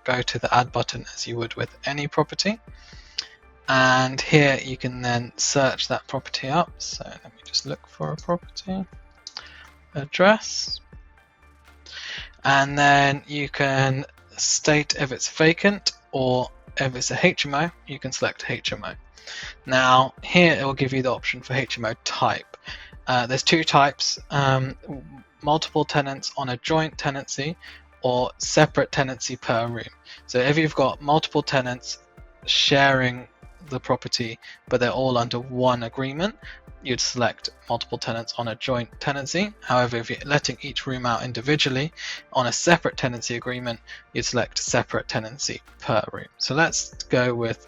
go to the add button as you would with any property, and here you can then search that property up. So let me just look for a property address, and then you can state if it's vacant, or if it's a HMO you can select HMO. Now here it will give you the option for HMO type. There's two types, multiple tenants on a joint tenancy or separate tenancy per room. So if you've got multiple tenants sharing the property but they're all under one agreement, you'd select multiple tenants on a joint tenancy. However, if you're letting each room out individually on a separate tenancy agreement, you'd select separate tenancy per room. So let's go with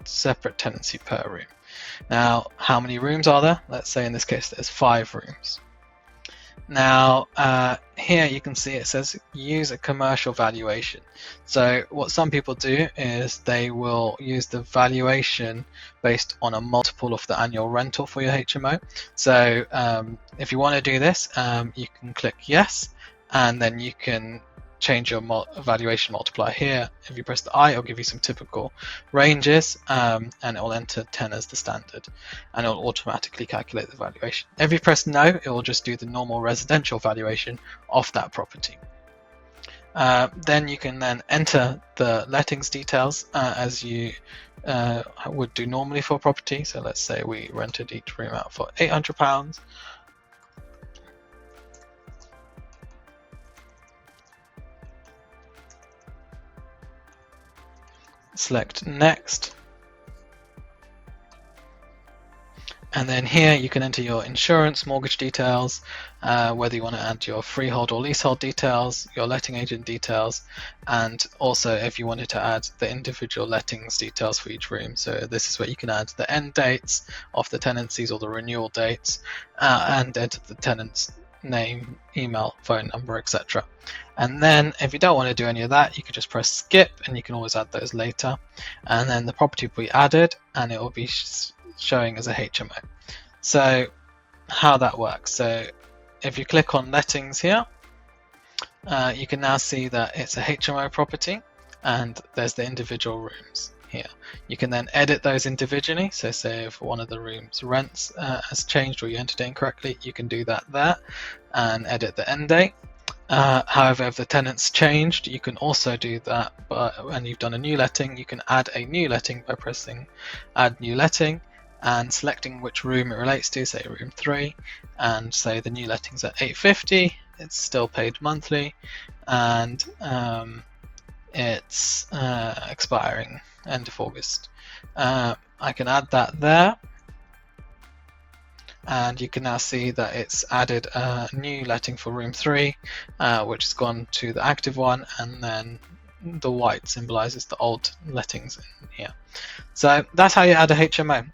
separate tenancy per room. Now, how many rooms are there? Let's say in this case there's 5 rooms. Now here you can see it says use a commercial valuation. So what some people do is they will use the valuation based on a multiple of the annual rental for your HMO. So if you want to do this, you can click yes, and then you can change your valuation multiplier here. If you press the I, it'll give you some typical ranges, and it will enter 10 as the standard, and it will automatically calculate the valuation. If you press no, it will just do the normal residential valuation of that property. Then you can then enter the lettings details as you would do normally for a property. So let's say we rented each room out for £800. Select next, and then here you can enter your insurance, mortgage details, whether you want to add your freehold or leasehold details, your letting agent details, and also if you wanted to add the individual lettings details for each room. So this is where you can add the end dates of the tenancies or the renewal dates, and enter the tenant's name, email, phone number, etc. And then if you don't want to do any of that, you can just press skip, and you can always add those later, and then the property will be added and it will be showing as a HMO. So how that works, so if you click on lettings here, you can now see that it's a HMO property and there's the individual rooms here. You can then edit those individually. So say if one of the rooms rents has changed or you entered it incorrectly, you can do that there and edit the end date. However, if the tenant's changed, you can also do that, but when you've done a new letting, you can add a new letting by pressing add new letting and selecting which room it relates to, say room 3, and say the new letting's at £850, it's still paid monthly, and it's expiring end of August. I can add that there, and you can now see that it's added a new letting for room 3, which has gone to the active one, and then the white symbolizes the old lettings in here. So that's how you add a HMO.